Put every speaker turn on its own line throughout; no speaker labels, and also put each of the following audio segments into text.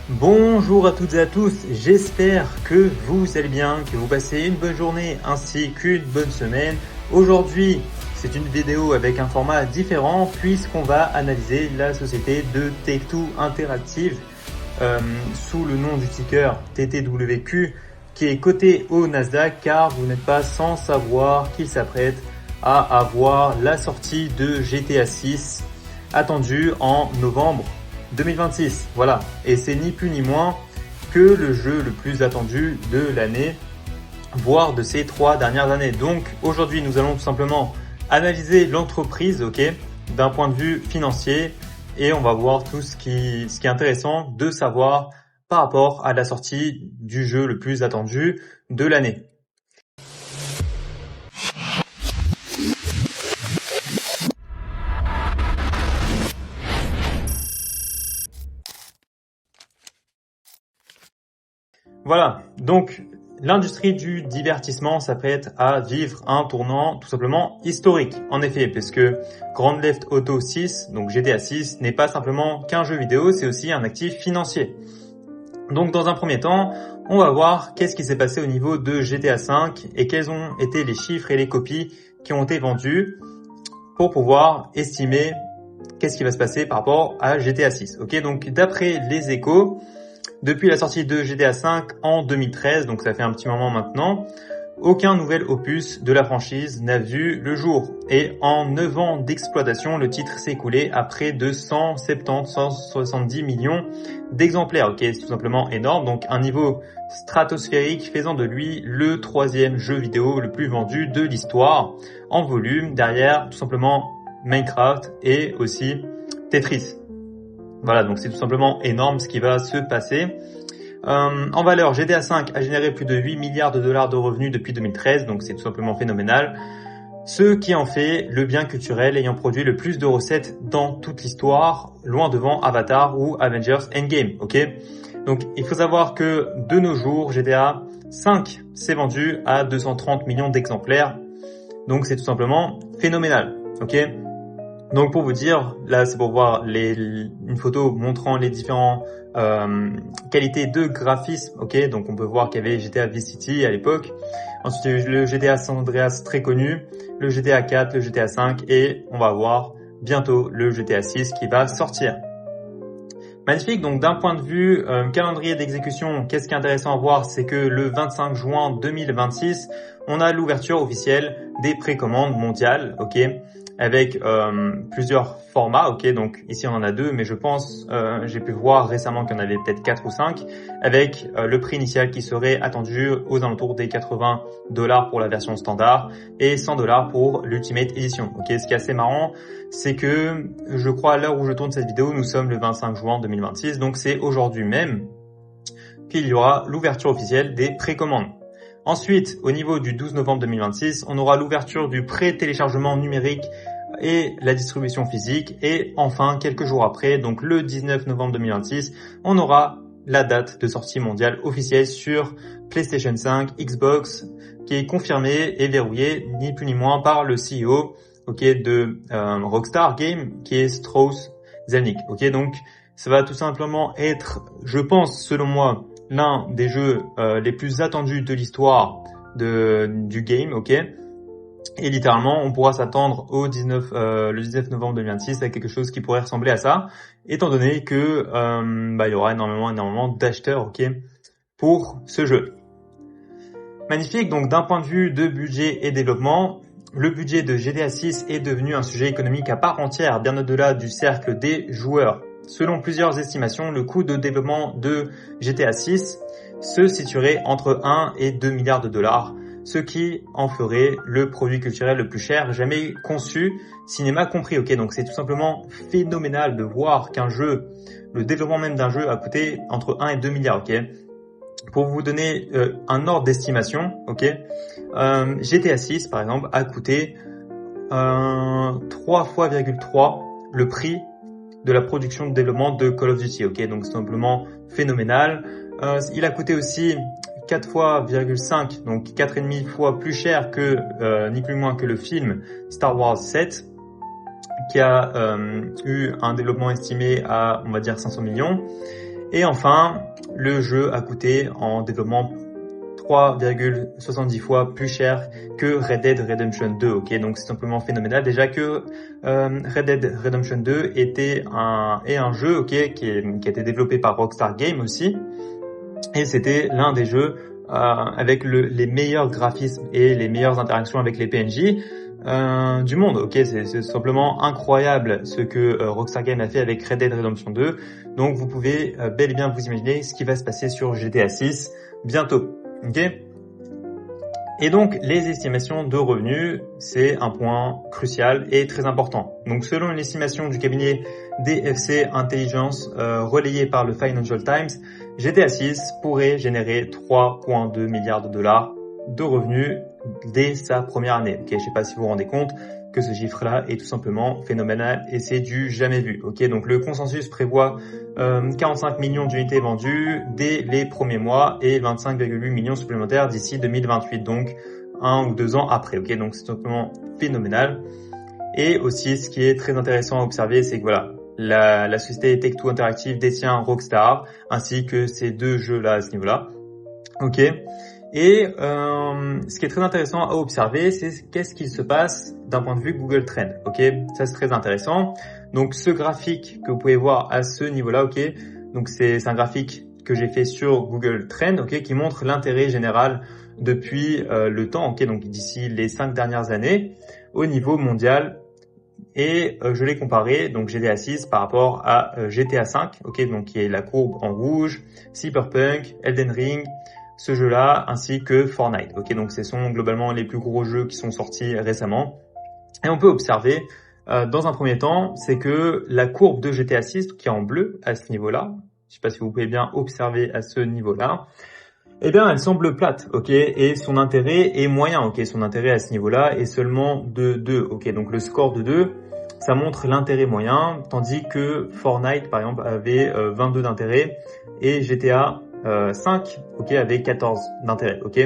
Bonjour à toutes et à tous, j'espère que vous allez bien, que vous passez une bonne journée ainsi qu'une bonne semaine. Aujourd'hui, c'est une vidéo avec un format différent puisqu'on va analyser la société de Take-Two Interactive sous le nom du ticker TTWQ qui est coté au Nasdaq, car vous n'êtes pas sans savoir qu'il s'apprête à avoir la sortie de GTA 6 attendue en novembre 2026, voilà. Et c'est ni plus ni moins que le jeu le plus attendu de l'année, voire de ces 3 dernières années. Donc aujourd'hui, nous allons tout simplement analyser l'entreprise, d'un point de vue financier, et on va voir tout ce qui est intéressant de savoir par rapport à la sortie du jeu le plus attendu de l'année. Voilà, donc l'industrie du divertissement s'apprête à vivre un tournant tout simplement historique. En effet, puisque Grand Theft Auto 6, donc GTA 6, n'est pas simplement qu'un jeu vidéo, c'est aussi un actif financier. Donc dans un premier temps, on va voir qu'est-ce qui s'est passé au niveau de GTA 5 et quels ont été les chiffres et les copies qui ont été vendus pour pouvoir estimer qu'est-ce qui va se passer par rapport à GTA 6. Donc d'après les Échos, depuis la sortie de GTA 5 en 2013, donc ça fait un petit moment maintenant, aucun nouvel opus de la franchise n'a vu le jour. Et en 9 ans d'exploitation, le titre s'est écoulé à près de 170 millions d'exemplaires. C'est tout simplement énorme, donc un niveau stratosphérique faisant de lui le 3e jeu vidéo le plus vendu de l'histoire en volume, derrière tout simplement Minecraft et aussi Tetris. Voilà, donc c'est tout simplement énorme ce qui va se passer. En valeur, GTA 5 a généré plus de 8 milliards de dollars de revenus depuis 2013, donc c'est tout simplement phénoménal. Ce qui en fait le bien culturel ayant produit le plus de recettes dans toute l'histoire, loin devant Avatar ou Avengers Endgame, Donc il faut savoir que de nos jours, GTA 5 s'est vendu à 230 millions d'exemplaires, donc c'est tout simplement phénoménal, Donc pour vous dire, là c'est pour voir une photo montrant les différentes qualités de graphisme, Donc on peut voir qu'il y avait GTA Vice City à l'époque. Ensuite il y a eu le GTA San Andreas très connu, le GTA 4, le GTA 5 et on va voir bientôt le GTA 6 qui va sortir. Magnifique, donc d'un point de vue calendrier d'exécution, qu'est-ce qui est intéressant à voir, c'est que le 25 juin 2026, on a l'ouverture officielle des précommandes mondiales, avec plusieurs formats, donc ici on en a 2, mais je pense, j'ai pu voir récemment qu'il y en avait peut-être 4 ou 5, avec le prix initial qui serait attendu aux alentours des $80 pour la version standard et $100 pour l'Ultimate Edition. Ce qui est assez marrant, c'est que je crois à l'heure où je tourne cette vidéo, nous sommes le 25 juin 2026, donc c'est aujourd'hui même qu'il y aura l'ouverture officielle des précommandes. Ensuite, au niveau du 12 novembre 2026, on aura l'ouverture du pré-téléchargement numérique et la distribution physique. Et enfin, quelques jours après, donc le 19 novembre 2026, on aura la date de sortie mondiale officielle sur PlayStation 5, Xbox, qui est confirmée et verrouillée ni plus ni moins par le CEO de Rockstar Games, qui est Strauss Zelnick. Donc ça va tout simplement être, je pense, selon moi, l'un des jeux les plus attendus de l'histoire du game, Et littéralement, on pourra s'attendre le 19 novembre 2026 à quelque chose qui pourrait ressembler à ça, étant donné que il y aura énormément d'acheteurs, pour ce jeu. Magnifique, donc d'un point de vue de budget et développement, le budget de GTA 6 est devenu un sujet économique à part entière, bien au-delà du cercle des joueurs. Selon plusieurs estimations, le coût de développement de GTA 6 se situerait entre 1 et 2 milliards de dollars, ce qui en ferait le produit culturel le plus cher jamais conçu, cinéma compris. Donc c'est tout simplement phénoménal de voir le développement même d'un jeu a coûté entre 1 et 2 milliards. Pour vous donner un ordre d'estimation, GTA 6 par exemple a coûté 3 fois le prix de la production de développement de Call of Duty, donc c'est simplement phénoménal. Il a coûté aussi 4 fois 5, donc 4,5 fois plus cher que ni plus ni moins que le film Star Wars 7, qui a eu un développement estimé à, on va dire, 500 millions. Et enfin, le jeu a coûté en développement 3,70 fois plus cher que Red Dead Redemption 2, ok, donc c'est simplement phénoménal. Déjà que Red Dead Redemption 2 est un jeu, ok, qui a été développé par Rockstar Games aussi, et c'était l'un des jeux avec les meilleurs graphismes et les meilleures interactions avec les PNJ du monde, ok, c'est simplement incroyable ce que Rockstar Games a fait avec Red Dead Redemption 2, donc vous pouvez bel et bien vous imaginer ce qui va se passer sur GTA 6 bientôt. Ok. Et donc, les estimations de revenus, c'est un point crucial et très important. Donc, selon une estimation du cabinet DFC Intelligence relayée par le Financial Times, GTA 6 pourrait générer 3,2 milliards de dollars de revenus dès sa première année. Ok, je sais pas si vous vous rendez compte que ce chiffre-là est tout simplement phénoménal et c'est du jamais vu. Ok, donc le consensus prévoit 45 millions d'unités vendues dès les premiers mois et 25,8 millions supplémentaires d'ici 2028, donc 1 ou 2 ans après. Ok, donc c'est simplement phénoménal. Et aussi, ce qui est très intéressant à observer, c'est que voilà, la société Take-Two Interactive détient Rockstar ainsi que ces deux jeux-là à ce niveau-là. Ok. Et ce qui est très intéressant à observer, c'est qu'est-ce qu'il se passe d'un point de vue Google Trends. Ok, ça c'est très intéressant. Donc ce graphique que vous pouvez voir à ce niveau-là, ok, donc c'est un graphique que j'ai fait sur Google Trends, ok, qui montre l'intérêt général depuis le temps, ok, donc d'ici les 5 dernières années au niveau mondial. Et je l'ai comparé, donc GTA 6 par rapport à GTA 5, ok, donc qui est la courbe en rouge, Cyberpunk, Elden Ring, ce jeu-là, ainsi que Fortnite. Ok, donc ce sont globalement les plus gros jeux qui sont sortis récemment. Et on peut observer, dans un premier temps, c'est que la courbe de GTA 6, qui est en bleu à ce niveau-là, je sais pas si vous pouvez bien observer à ce niveau-là, eh bien, elle semble plate, ok, et son intérêt est moyen, ok, son intérêt à ce niveau-là est seulement de 2, ok, donc le score de 2, ça montre l'intérêt moyen, tandis que Fortnite, par exemple, avait 22 d'intérêt et GTA 5, ok, avait 14 d'intérêt, ok.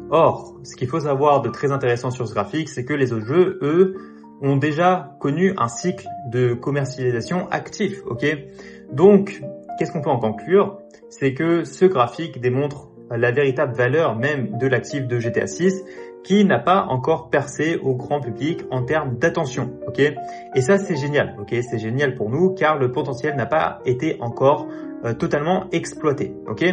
Or, ce qu'il faut savoir de très intéressant sur ce graphique, c'est que les autres jeux, eux, ont déjà connu un cycle de commercialisation actif, ok. Donc, qu'est-ce qu'on peut en conclure? C'est que ce graphique démontre la véritable valeur même de l'actif de GTA 6 qui n'a pas encore percé au grand public en termes d'attention, ok. Et ça, c'est génial, ok. C'est génial pour nous car le potentiel n'a pas été encore totalement exploité, ok.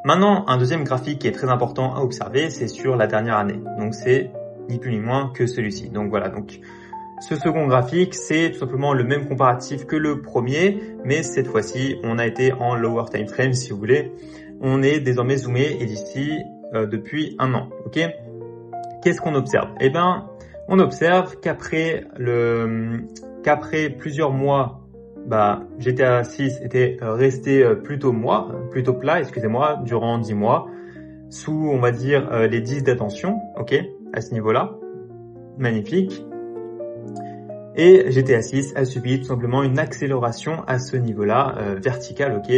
Maintenant, un deuxième graphique qui est très important à observer, c'est sur la dernière année. Donc, c'est ni plus ni moins que celui-ci. Donc voilà, donc ce second graphique, c'est tout simplement le même comparatif que le premier, mais cette fois-ci, on a été en lower time frame, si vous voulez. On est désormais zoomé et d'ici depuis un an, ok. Qu'est-ce qu'on observe? Eh ben, on observe qu'après plusieurs mois, GTA 6 était resté plutôt plat, excusez-moi, durant 10 mois, sous, on va dire, les 10 d'attention, ok, à ce niveau-là. Magnifique. Et GTA 6 a subi tout simplement une accélération à ce niveau-là, verticale, ok,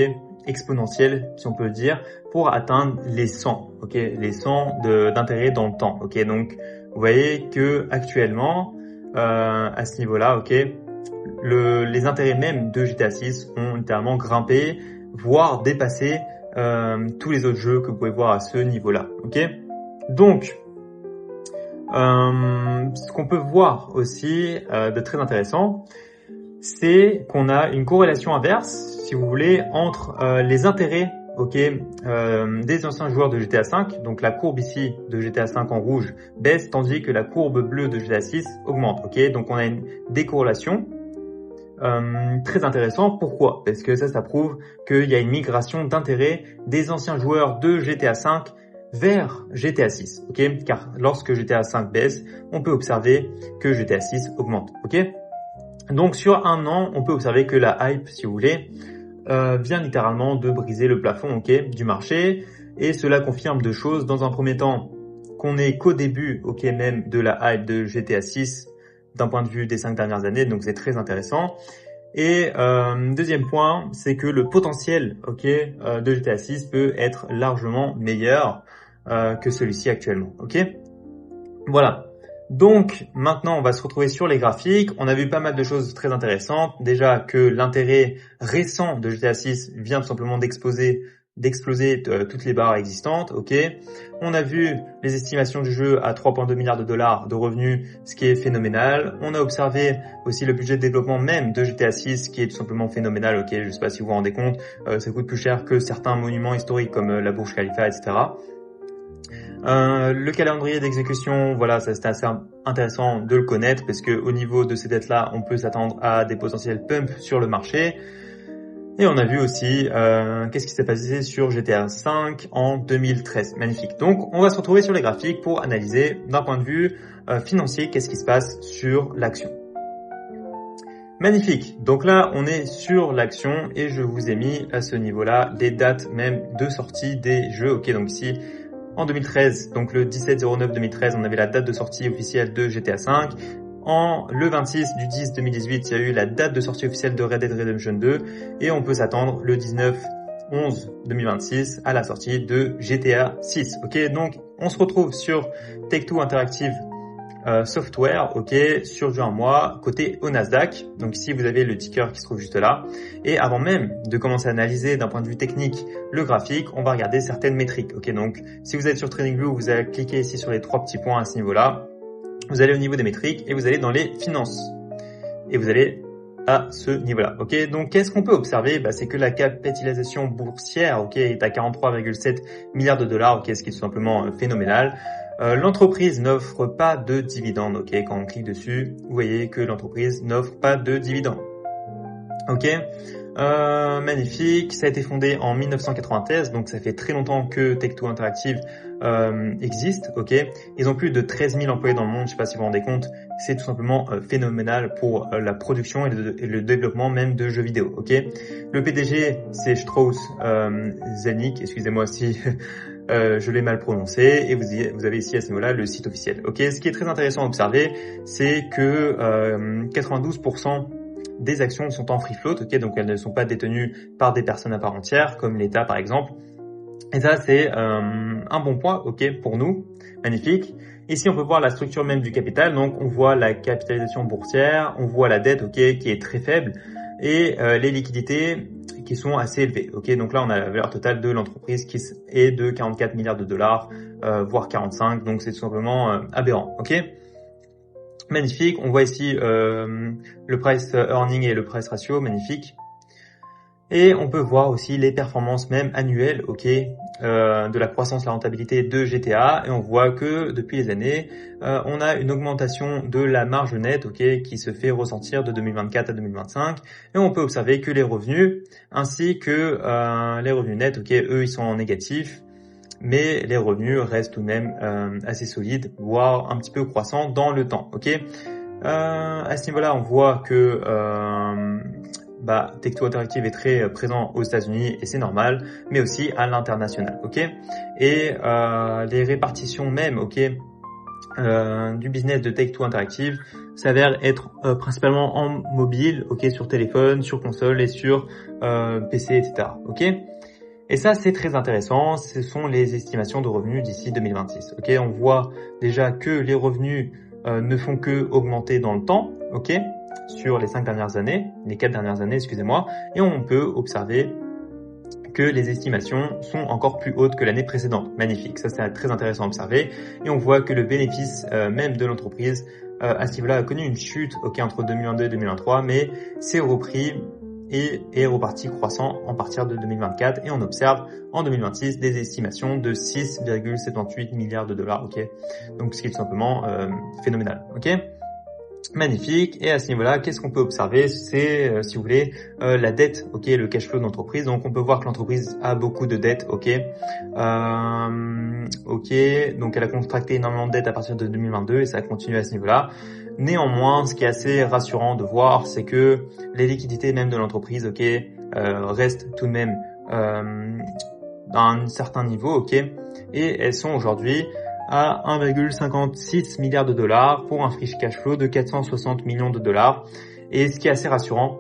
exponentielle, si on peut dire, pour atteindre les 100, ok, les 100 d'intérêt dans le temps, ok. Donc, vous voyez que actuellement, à ce niveau-là, ok, les intérêts même de GTA 6 ont littéralement grimpé, voire dépassé tous les autres jeux que vous pouvez voir à ce niveau-là, ok. Donc, ce qu'on peut voir aussi de très intéressant, c'est qu'on a une corrélation inverse, si vous voulez, entre les intérêts, ok, des anciens joueurs de GTA 5. Donc la courbe ici de GTA 5 en rouge baisse, tandis que la courbe bleue de GTA 6 augmente, ok. Donc on a une décorrélation très intéressant. Pourquoi? Parce que ça prouve qu'il y a une migration d'intérêt des anciens joueurs de GTA 5 vers GTA 6, ok? Car lorsque GTA 5 baisse, on peut observer que GTA 6 augmente, ok? Donc sur un an, on peut observer que la hype, si vous voulez, vient littéralement de briser le plafond, ok, du marché, et cela confirme deux choses. Dans un premier temps, qu'on est qu'au début, ok, même de la hype de GTA 6 d'un point de vue des 5 dernières années, donc c'est très intéressant. Et deuxième point, c'est que le potentiel, ok, de GTA 6 peut être largement meilleur que celui-ci actuellement, ok. Voilà. Donc maintenant, on va se retrouver sur les graphiques. On a vu pas mal de choses très intéressantes. Déjà que l'intérêt récent de GTA 6 vient tout simplement d'exploser toutes les barres existantes. Ok. On a vu les estimations du jeu à 3,2 milliards de dollars de revenus, ce qui est phénoménal. On a observé aussi le budget de développement même de GTA 6, qui est tout simplement phénoménal. Ok. Je sais pas si vous vous rendez compte, ça coûte plus cher que certains monuments historiques comme la Burj Khalifa, etc. Le calendrier d'exécution, voilà, ça c'était assez intéressant de le connaître parce que au niveau de ces dettes-là, on peut s'attendre à des potentiels pumps sur le marché. Et on a vu aussi qu'est-ce qui s'est passé sur GTA 5 en 2013. Magnifique. Donc, on va se retrouver sur les graphiques pour analyser d'un point de vue financier qu'est-ce qui se passe sur l'action. Magnifique. Donc là, on est sur l'action et je vous ai mis à ce niveau-là des dates même de sortie des jeux. Ok, donc ici, en 2013, donc le 17/09/2013, on avait la date de sortie officielle de GTA 5. Le 26/10/2018, il y a eu la date de sortie officielle de Red Dead Redemption 2 et on peut s'attendre le 19/11/2026 à la sortie de GTA 6. Ok, donc on se retrouve sur Take-Two Interactive Software, ok, sur du 1 mois, côté au Nasdaq. Donc ici, vous avez le ticker qui se trouve juste là. Et avant même de commencer à analyser d'un point de vue technique le graphique, on va regarder certaines métriques. Ok, donc si vous êtes sur TradingView, vous allez cliquer ici sur les 3 petits points à ce niveau-là. Vous allez au niveau des métriques et vous allez dans les finances. Et vous allez à ce niveau-là. Ok, donc qu'est-ce qu'on peut observer? C'est que la capitalisation boursière, ok, est à 43,7 milliards de dollars, ok, ce qui est tout simplement phénoménal. L'entreprise n'offre pas de dividendes, ok, quand on clique dessus, vous voyez que l'entreprise n'offre pas de dividendes. Ok, magnifique, ça a été fondé en 1993, donc ça fait très longtemps que Take-Two Interactive existe, ok. Ils ont plus de 13 000 employés dans le monde, je sais pas si vous vous rendez compte, c'est tout simplement phénoménal pour la production et le développement même de jeux vidéo, ok. Le PDG, c'est Strauss Zelnick, excusez-moi si je l'ai mal prononcé, et vous avez ici à ce niveau-là le site officiel, ok. Ce qui est très intéressant à observer, c'est que 92% des actions sont en free float, ok, donc elles ne sont pas détenues par des personnes à part entière, comme l'État par exemple. Et ça, c'est un bon point, ok, pour nous. Magnifique. Ici, on peut voir la structure même du capital. Donc, on voit la capitalisation boursière, on voit la dette, ok, qui est très faible, et les liquidités qui sont assez élevées, ok. Donc là, on a la valeur totale de l'entreprise qui est de 44 milliards de dollars, voire 45. Donc, c'est tout simplement aberrant, ok. Magnifique. On voit ici le price earning et le price ratio, magnifique. Et on peut voir aussi les performances même annuelles, ok, de la croissance, la rentabilité de GTA. Et on voit que depuis les années, on a une augmentation de la marge nette, ok, qui se fait ressentir de 2024 à 2025. Et on peut observer que les revenus ainsi que les revenus nets, ok, eux, ils sont en négatif. Mais les revenus restent tout de même assez solides, voire un petit peu croissants dans le temps, ok. À ce niveau-là, on voit que Take-Two Interactive est très présent aux États-Unis et c'est normal, mais aussi à l'international, ok. Et les répartitions même, ok, du business de Take-Two Interactive s'avère être principalement en mobile, ok, sur téléphone, sur console et sur PC, etc. Ok. Et ça, c'est très intéressant. Ce sont les estimations de revenus d'ici 2026. Ok, on voit déjà que les revenus ne font que augmenter dans le temps, ok, sur les 4 dernières années, excusez-moi, et on peut observer que les estimations sont encore plus hautes que l'année précédente. Magnifique, ça c'est très intéressant à observer. Et on voit que le bénéfice même de l'entreprise à ce niveau-là a connu une chute, ok, entre 2022 et 2023, mais c'est repris et est reparti croissant en partir de 2024 et on observe en 2026 des estimations de 6,78 milliards de dollars, ok. Donc ce qui est tout simplement phénoménal, ok. Magnifique. Et à ce niveau-là, qu'est-ce qu'on peut observer? C'est, si vous voulez, la dette, ok, le cash flow d'entreprise. Donc on peut voir que l'entreprise a beaucoup de dettes, ok. Ok, donc elle a contracté énormément de dettes à partir de 2022 et ça a continué à ce niveau-là. Néanmoins, ce qui est assez rassurant de voir, c'est que les liquidités même de l'entreprise, ok, restent tout de même à un certain niveau, ok, et elles sont aujourd'hui à 1,56 milliard de dollars pour un free cash flow de 460 millions de dollars. Et ce qui est assez rassurant,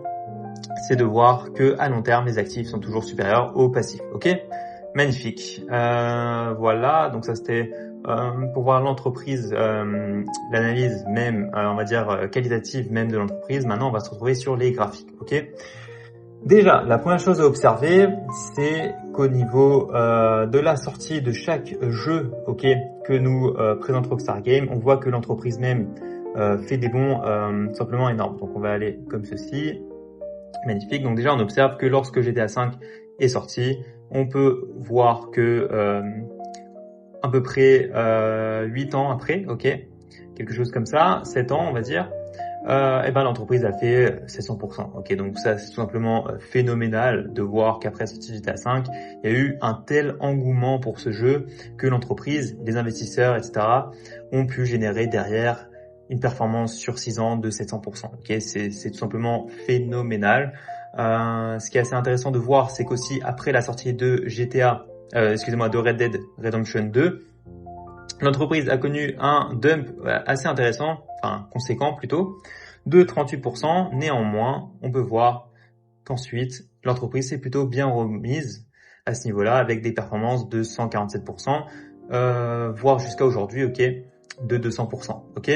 c'est de voir que à long terme, les actifs sont toujours supérieurs aux passifs, ok. Magnifique. Voilà, donc ça c'était pour voir l'entreprise, l'analyse même, on va dire qualitative même de l'entreprise. Maintenant, on va se retrouver sur les graphiques. Ok. Déjà, la première chose à observer, c'est qu'au niveau de la sortie de chaque jeu, ok, que nous présente Rockstar Games, on voit que l'entreprise même fait des bons simplement énormes. Donc, on va aller comme ceci. Magnifique. Donc déjà, on observe que lorsque GTA V est sorti, on peut voir que à peu près 8 ans après, ok, quelque chose comme ça, 7 ans on va dire, et ben l'entreprise a fait 700%. Ok, donc ça c'est tout simplement phénoménal de voir qu'après la sortie de GTA V, il y a eu un tel engouement pour ce jeu que l'entreprise, les investisseurs, etc. ont pu générer derrière une performance sur 6 ans de 700%. Ok, c'est tout simplement phénoménal. Ce qui est assez intéressant de voir, c'est qu'aussi après la sortie de de Red Dead Redemption 2, l'entreprise a connu un dump assez intéressant, enfin conséquent plutôt, de 38%. Néanmoins, on peut voir qu'ensuite, l'entreprise s'est plutôt bien remise à ce niveau-là avec des performances de 147%, voire jusqu'à aujourd'hui, ok, de 200%, ok.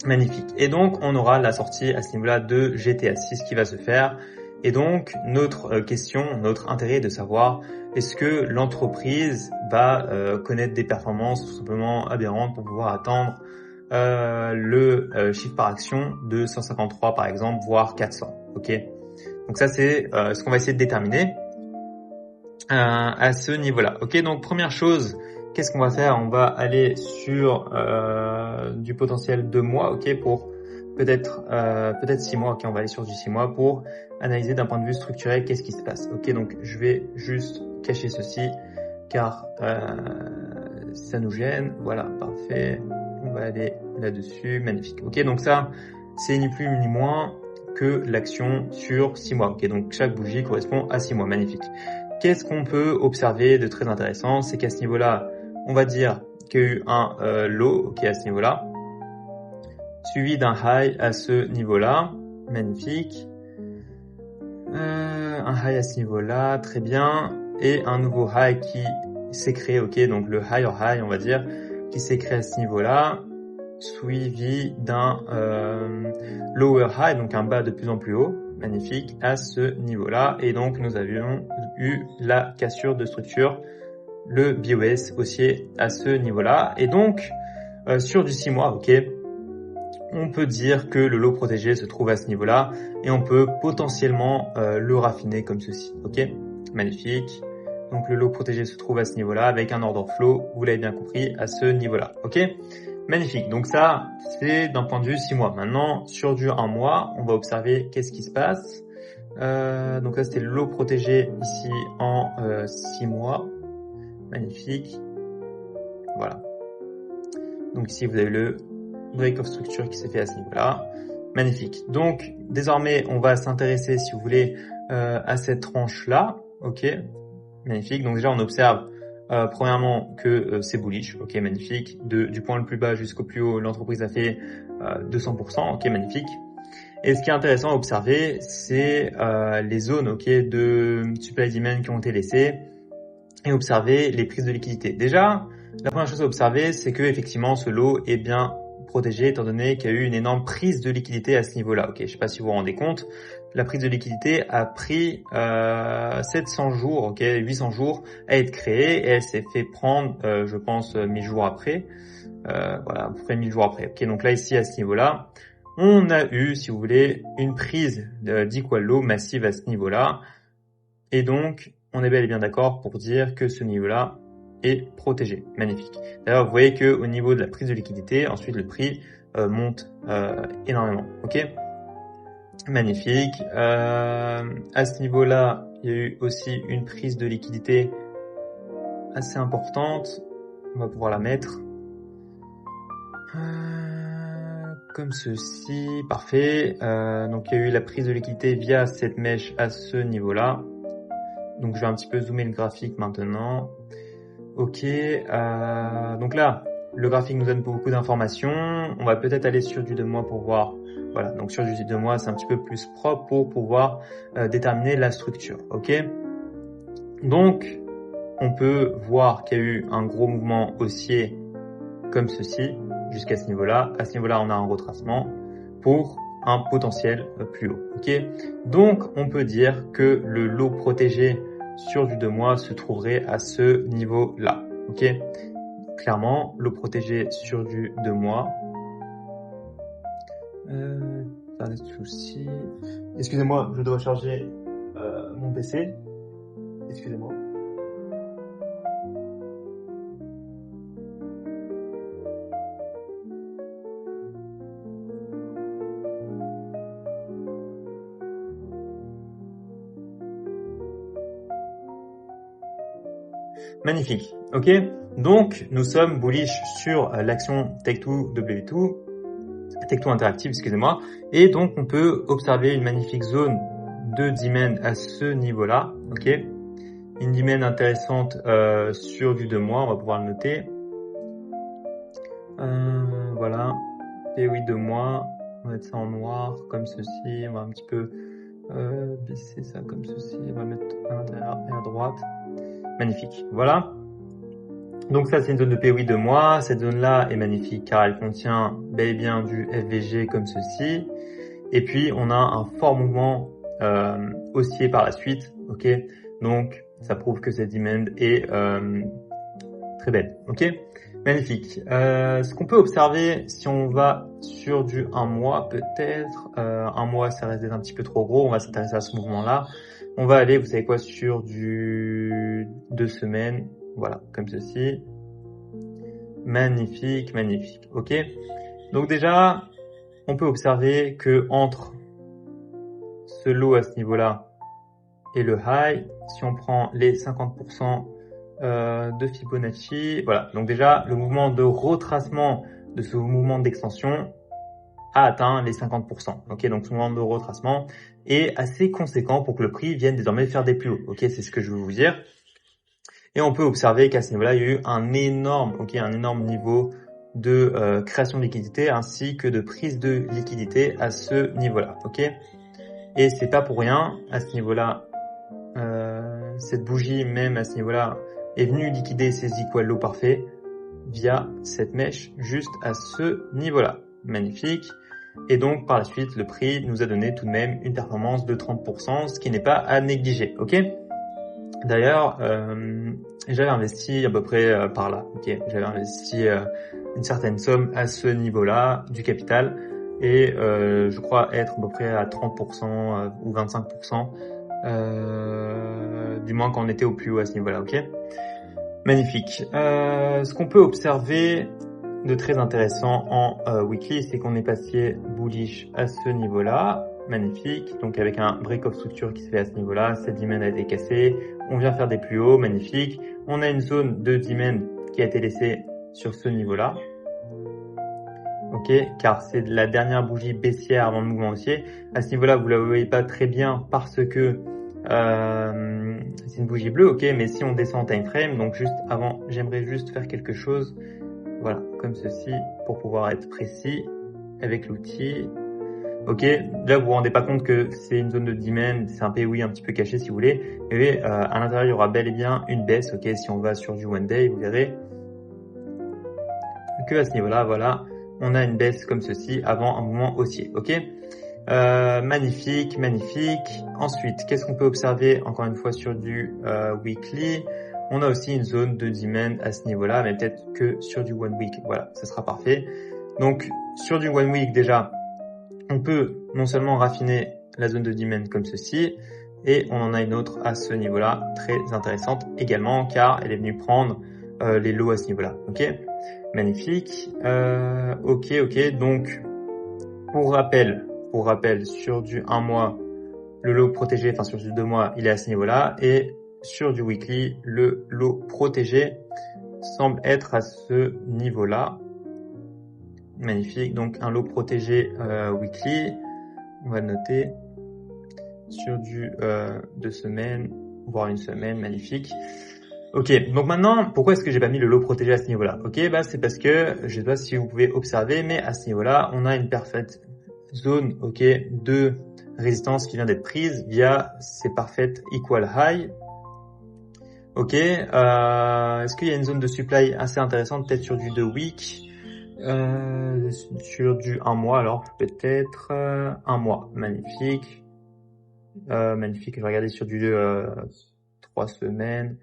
Magnifique. Et donc, on aura la sortie à ce niveau-là de GTA 6 qui va se faire. Et donc, notre question, notre intérêt est de savoir est-ce que l'entreprise va connaître des performances tout simplement aberrantes pour pouvoir atteindre le chiffre par action de 153 par exemple, voire 400. Ok. Donc ça, c'est ce qu'on va essayer de déterminer à ce niveau-là. Ok. Donc première chose, qu'est-ce qu'on va faire? On va aller sur du potentiel 2 mois, ok, pour peut-être 6 mois. Ok, on va aller sur du 6 mois pour analyser d'un point de vue structurel qu'est-ce qui se passe. Ok, donc je vais juste cacher ceci car ça nous gêne. Voilà, parfait. On va aller là-dessus. Magnifique. Ok, donc ça, c'est ni plus ni moins que l'action sur 6 mois. Ok, donc chaque bougie correspond à 6 mois. Magnifique. Qu'est-ce qu'on peut observer de très intéressant? C'est qu'à ce niveau-là, on va dire qu'il y a eu un low, ok, à ce niveau-là, suivi d'un high à ce niveau-là. Magnifique. Un high à ce niveau-là, très bien. Et un nouveau high qui s'est créé, ok, donc le higher high, on va dire, qui s'est créé à ce niveau-là, suivi d'un lower high, donc un bas de plus en plus haut. Magnifique, à ce niveau-là. Et donc, nous avions eu la cassure de structure, le BOS haussier à ce niveau-là. Et donc, sur du 6 mois, ok, on peut dire que le lot protégé se trouve à ce niveau-là et on peut potentiellement le raffiner comme ceci, ok. Magnifique. Donc, le lot protégé se trouve à ce niveau-là avec un order flow, vous l'avez bien compris, à ce niveau-là, ok. Magnifique. Donc ça, c'est d'un point de vue 6 mois. Maintenant, sur du 1 mois, on va observer qu'est-ce qui se passe. Donc là, c'était le lot protégé ici en 6 mois. Magnifique. Voilà. Donc ici, vous avez le break of structure qui s'est fait à ce niveau-là. Magnifique. Donc, désormais, on va s'intéresser, si vous voulez, à cette tranche-là. Ok. Magnifique. Donc déjà, on observe premièrement que c'est bullish, ok, magnifique. Du point le plus bas jusqu'au plus haut, l'entreprise a fait 200%, ok, magnifique. Et ce qui est intéressant à observer, c'est les zones, ok, de supply demand qui ont été laissées et observer les prises de liquidité. Déjà, la première chose à observer, c'est que effectivement, ce lot est bien protégé étant donné qu'il y a eu une énorme prise de liquidité à ce niveau-là. Ok, je sais pas si vous vous rendez compte. La prise de liquidité a pris 700 jours, ok, 800 jours à être créée et elle s'est fait prendre, je pense, 1000 jours après. Voilà, à peu près 1000 jours après. Ok, donc là, ici, à ce niveau-là, on a eu, si vous voulez, une prise d'equal low massive à ce niveau-là. Et donc, on est bel et bien d'accord pour dire que ce niveau-là est protégé. Magnifique. D'ailleurs, vous voyez que au niveau de la prise de liquidité, ensuite le prix monte énormément. Ok. Magnifique. À ce niveau-là, il y a eu aussi une prise de liquidité assez importante. On va pouvoir la mettre comme ceci. Parfait. Donc, il y a eu la prise de liquidité via cette mèche à ce niveau-là. Donc, je vais un petit peu zoomer le graphique maintenant. Ok. Donc là, le graphique nous donne beaucoup d'informations. On va peut-être aller sur du 2 mois pour voir. Voilà, donc sur du 2 mois, c'est un petit peu plus propre pour pouvoir déterminer la structure. Ok. Donc, on peut voir qu'il y a eu un gros mouvement haussier comme ceci jusqu'à ce niveau-là. À ce niveau-là, on a un retracement pour un potentiel plus haut. Ok, donc on peut dire que le lot protégé sur du 2 mois se trouverait à ce niveau-là. Ok, clairement, lot protégé sur du 2 mois. Pas de souci. Excusez-moi, je dois charger mon PC. Excusez-moi. Magnifique. Ok, donc nous sommes bullish sur l'action Take-Two W2, Take-Two Interactive, excusez-moi, et donc on peut observer une magnifique zone de demand à ce niveau-là. Ok, une demand intéressante sur du 2 mois, on va pouvoir le noter. Voilà, P8 2 mois, on va mettre ça en noir comme ceci, on va un petit peu baisser ça comme ceci, on va mettre à l'intérieur et à droite. Magnifique, voilà. Donc ça, c'est une zone de P8 2 mois. Cette zone-là est magnifique car elle contient bel et bien du FVG comme ceci. Et puis, on a un fort mouvement haussier par la suite. Ok, donc ça prouve que cette demand est très belle. Ok, magnifique. Ce qu'on peut observer, si on va sur du 1 mois, peut-être 1 mois, ça reste un petit peu trop gros. On va s'intéresser à ce mouvement-là. On va aller, vous savez quoi, sur du 2 semaines. Voilà, comme ceci. Magnifique, magnifique. Ok. Donc déjà, on peut observer que entre ce lot à ce niveau-là et le high, si on prend les 50% de Fibonacci, voilà. Donc déjà, le mouvement de retracement de ce mouvement d'extension a atteint les 50%. Ok, donc ce mouvement de retracement est assez conséquent pour que le prix vienne désormais faire des plus hauts. Ok, c'est ce que je veux vous dire. Et on peut observer qu'à ce niveau-là, il y a eu un énorme niveau de création de liquidité ainsi que de prise de liquidité à ce niveau-là. Ok, et c'est pas pour rien à ce niveau-là. Cette bougie même à ce niveau-là est venue liquider ses equal low parfaits via cette mèche juste à ce niveau-là. Magnifique. Et donc, par la suite, le prix nous a donné tout de même une performance de 30%, ce qui n'est pas à négliger. Ok. D'ailleurs, j'avais investi à peu près par là. Ok. J'avais investi une certaine somme à ce niveau-là du capital et je crois être à peu près à 30% ou 25%, du moins quand on était au plus haut à ce niveau-là. Ok. Magnifique. Ce qu'on peut observer de très intéressant en weekly, c'est qu'on est passé bullish à ce niveau-là. Magnifique. Donc avec un break-off structure qui se fait à ce niveau-là, cette demand a été cassée. On vient faire des plus hauts. Magnifique. On a une zone de demand qui a été laissée sur ce niveau-là. Ok, car c'est la dernière bougie baissière avant le mouvement haussier. À ce niveau-là, vous la voyez pas très bien parce que c'est une bougie bleue. Ok, mais si on descend en time frame, donc juste avant, j'aimerais juste faire quelque chose. Voilà, comme ceci, pour pouvoir être précis avec l'outil. Ok, là vous vous rendez pas compte que c'est une zone de demand, c'est un POI un petit peu caché si vous voulez. Et à l'intérieur, il y aura bel et bien une baisse. Ok, si on va sur du one day, vous verrez que à ce niveau-là, voilà, on a une baisse comme ceci avant un mouvement haussier. Ok, magnifique, magnifique. Ensuite, qu'est-ce qu'on peut observer encore une fois sur du weekly? On a aussi une zone de demand à ce niveau-là, mais peut-être que sur du one week. Voilà, ça sera parfait. Donc, sur du one week, déjà, on peut non seulement raffiner la zone de demand comme ceci, et on en a une autre à ce niveau-là, très intéressante également, car elle est venue prendre les lots à ce niveau-là. Ok, magnifique. Ok. Donc, pour rappel, sur du 1 mois, le lot protégé, enfin sur du 2 mois, il est à ce niveau-là, et sur du weekly, le lot protégé semble être à ce niveau-là. Magnifique. Donc un lot protégé weekly, on va le noter sur du 2 semaines, voire une semaine. Magnifique. Ok, donc maintenant, pourquoi est-ce que j'ai pas mis le lot protégé à ce niveau-là? Ok, c'est parce que, je sais pas si vous pouvez observer, mais à ce niveau-là, on a une parfaite zone, ok, de résistance qui vient d'être prise via ces parfaites equal high. Ok, est-ce qu'il y a une zone de supply assez intéressante, peut-être sur du 2 week, sur du 1 mois, alors peut-être 1 mois, magnifique, magnifique, je vais regarder sur du 3 semaines.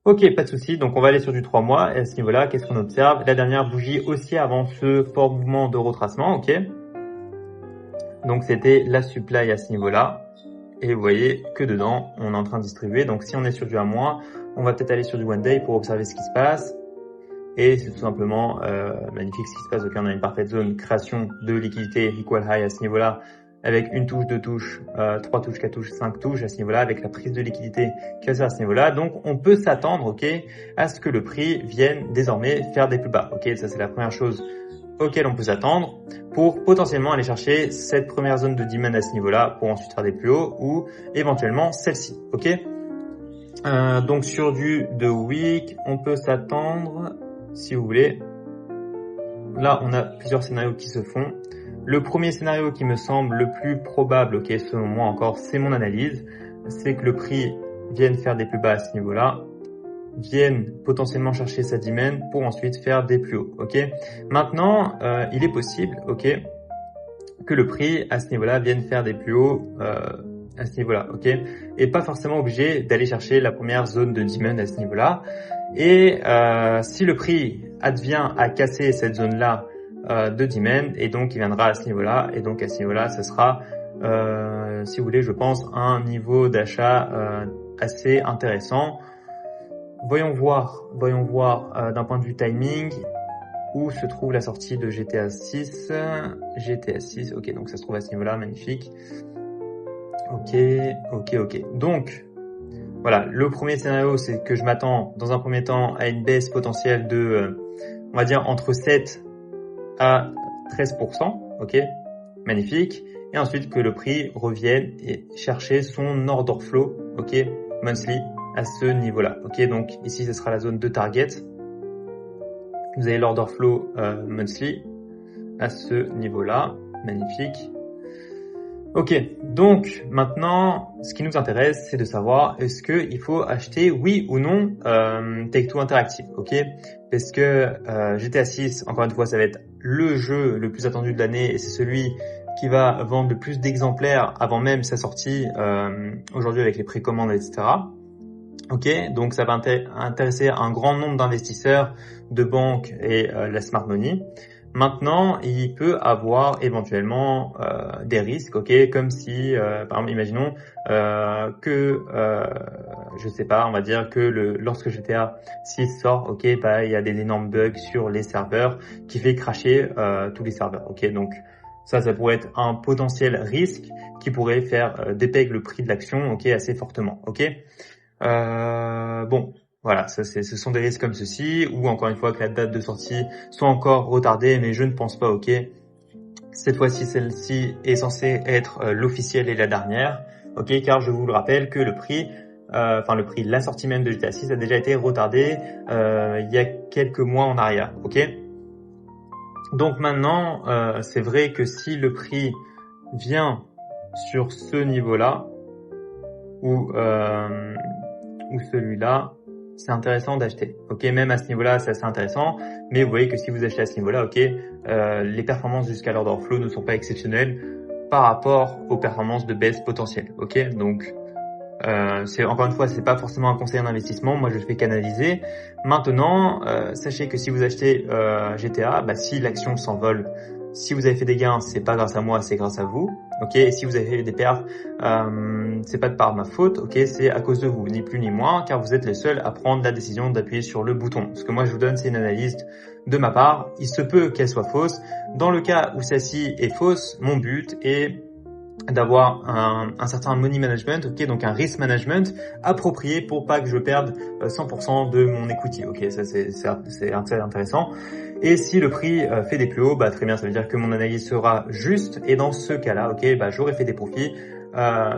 Ok, pas de souci. Donc on va aller sur du 3 mois. Et à ce niveau-là, qu'est-ce qu'on observe? La dernière bougie aussi avant ce fort mouvement de retracement, ok. Donc c'était la supply à ce niveau-là. Et vous voyez que dedans, on est en train de distribuer. Donc si on est sur du 1 mois, on va peut-être aller sur du 1 day pour observer ce qui se passe. Et c'est tout simplement magnifique ce qui se passe. Ok, on a une parfaite zone création de liquidité equal high à ce niveau-là, avec une touche, deux touches, 3 touches, 4 touches, 5 touches à ce niveau-là, avec la prise de liquidité qui est à ce niveau-là. Donc on peut s'attendre, ok, à ce que le prix vienne désormais faire des plus bas. Ok, ça c'est la première chose auquel on peut s'attendre pour potentiellement aller chercher cette première zone de demand à ce niveau-là pour ensuite faire des plus hauts ou éventuellement celle-ci. Ok. Donc sur du 2 week, on peut s'attendre, si vous voulez. Là, on a plusieurs scénarios qui se font. Le premier scénario qui me semble le plus probable, ok, selon moi encore, c'est mon analyse, c'est que le prix vienne faire des plus bas à ce niveau-là, vienne potentiellement chercher sa demand pour ensuite faire des plus hauts, ok. Maintenant, il est possible, ok, que le prix à ce niveau-là vienne faire des plus hauts à ce niveau-là, ok, et pas forcément obligé d'aller chercher la première zone de demand à ce niveau-là. Et si le prix advient à casser cette zone-là de demand, et donc il viendra à ce niveau-là, et donc à ce niveau-là, ça sera, si vous voulez, je pense, un niveau d'achat assez intéressant. Voyons voir d'un point de vue timing, où se trouve la sortie de GTA 6. GTA 6, ok, donc ça se trouve à ce niveau-là, magnifique. Ok. Donc, voilà, le premier scénario, c'est que je m'attends dans un premier temps à une baisse potentielle de, on va dire, entre 7 à 13%, ok, magnifique. Et ensuite que le prix revienne et chercher son order flow, ok, monthly, à ce niveau-là. Ok, donc ici, ce sera la zone de target. Vous avez l'order flow monthly à ce niveau-là, magnifique. Ok, donc maintenant, ce qui nous intéresse, c'est de savoir est-ce qu'il faut acheter, oui ou non, Take-Two Interactive, ok? Parce que GTA 6, encore une fois, ça va être le jeu le plus attendu de l'année et c'est celui qui va vendre le plus d'exemplaires avant même sa sortie aujourd'hui avec les précommandes, etc. Ok, donc ça va intéresser un grand nombre d'investisseurs, de banques et la smart money. Maintenant, il peut avoir éventuellement des risques, ok, comme si, par exemple, imaginons que, je sais pas, on va dire que lorsque GTA 6 sort, ok, bah il y a des énormes bugs sur les serveurs qui fait crasher tous les serveurs, ok, donc ça pourrait être un potentiel risque qui pourrait faire dépeg le prix de l'action, ok, assez fortement, ok. Bon, voilà, ce sont des risques comme ceci, ou encore une fois que la date de sortie soit encore retardée, mais je ne pense pas, ok. Cette fois-ci, celle-ci est censée être l'officielle et la dernière, ok, car je vous le rappelle que le prix, la sortie même de GTA 6 a déjà été retardée il y a quelques mois en arrière, ok. Donc maintenant, c'est vrai que si le prix vient sur ce niveau-là, ou celui-là, c'est intéressant d'acheter. Ok, même à ce niveau-là, c'est assez intéressant. Mais vous voyez que si vous achetez à ce niveau-là, ok, les performances jusqu'à l'order flow ne sont pas exceptionnelles par rapport aux performances de baisse potentielles. Ok, donc c'est encore une fois, c'est pas forcément un conseil en investissement. Moi, je fais qu'analyser. Maintenant, sachez que si vous achetez GTA, bah, si l'action s'envole, si vous avez fait des gains, c'est pas grâce à moi, c'est grâce à vous. Ok, et si vous avez fait des pertes, c'est pas de par ma faute. Ok, c'est à cause de vous, ni plus ni moins, car vous êtes les seuls à prendre la décision d'appuyer sur le bouton. Ce que moi je vous donne, c'est une analyse de ma part. Il se peut qu'elle soit fausse. Dans le cas où celle-ci est fausse, mon but est d'avoir un certain money management, ok, donc un risk management approprié pour pas que je perde 100% de mon equity, ok, ça c'est intéressant. Et si le prix fait des plus hauts, bah très bien, ça veut dire que mon analyse sera juste et dans ce cas-là, ok, bah j'aurai fait des profits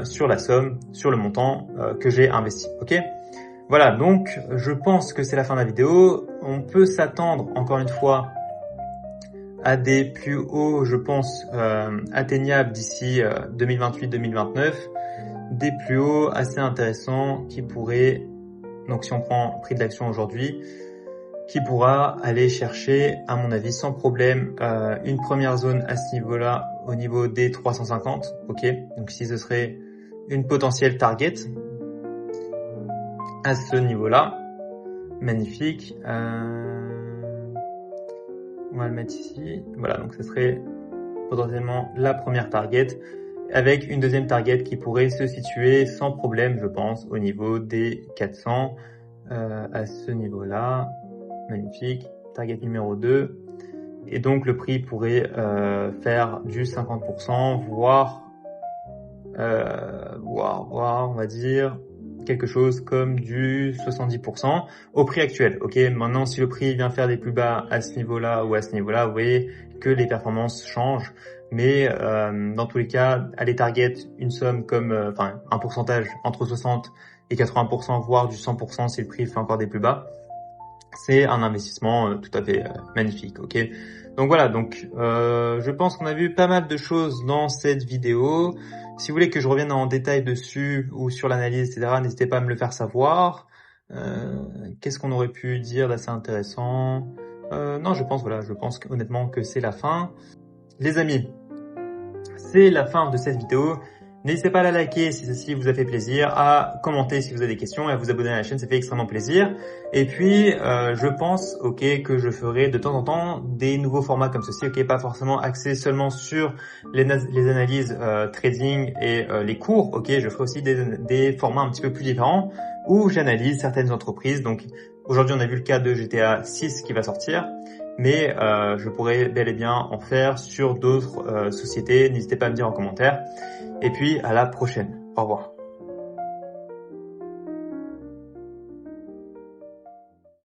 sur la somme, sur le montant que j'ai investi, ok. Voilà, donc je pense que c'est la fin de la vidéo. On peut s'attendre encore une fois à des plus hauts, je pense, atteignables d'ici 2028-2029, des plus hauts assez intéressants qui pourraient Donc si on prend le prix de l'action aujourd'hui, qui pourra aller chercher, à mon avis, sans problème, une première zone à ce niveau-là, au niveau des 350. Ok, donc si ce serait une potentielle target à ce niveau-là, magnifique. On va le mettre ici. Voilà, donc ce serait potentiellement la première target, avec une deuxième target qui pourrait se situer sans problème, je pense, au niveau des 400 à ce niveau-là. Magnifique. Target numéro 2. Et donc le prix pourrait faire du 50%, voire on va dire quelque chose comme du 70% au prix actuel. Ok, maintenant si le prix vient faire des plus bas à ce niveau-là ou à ce niveau-là, vous voyez que les performances changent. Mais dans tous les cas, aller target une somme comme, un pourcentage entre 60 et 80%, voire du 100% si le prix fait encore des plus bas, c'est un investissement tout à fait magnifique. Ok. Donc voilà, je pense qu'on a vu pas mal de choses dans cette vidéo. Si vous voulez que je revienne en détail dessus ou sur l'analyse, etc., n'hésitez pas à me le faire savoir. Qu'est-ce qu'on aurait pu dire d'assez intéressant? Non, je pense honnêtement que c'est la fin. Les amis, c'est la fin de cette vidéo. N'hésitez pas à la liker si ceci vous a fait plaisir, à commenter si vous avez des questions et à vous abonner à la chaîne, ça fait extrêmement plaisir. Et puis, je pense, que je ferai de temps en temps des nouveaux formats comme ceci, pas forcément axés seulement sur les analyses trading et les cours, je ferai aussi des formats un petit peu plus différents où j'analyse certaines entreprises. Donc, aujourd'hui, on a vu le cas de GTA 6 qui va sortir. Mais je pourrais bel et bien en faire sur d'autres sociétés. N'hésitez pas à me dire en commentaire. Et puis à la prochaine. Au revoir.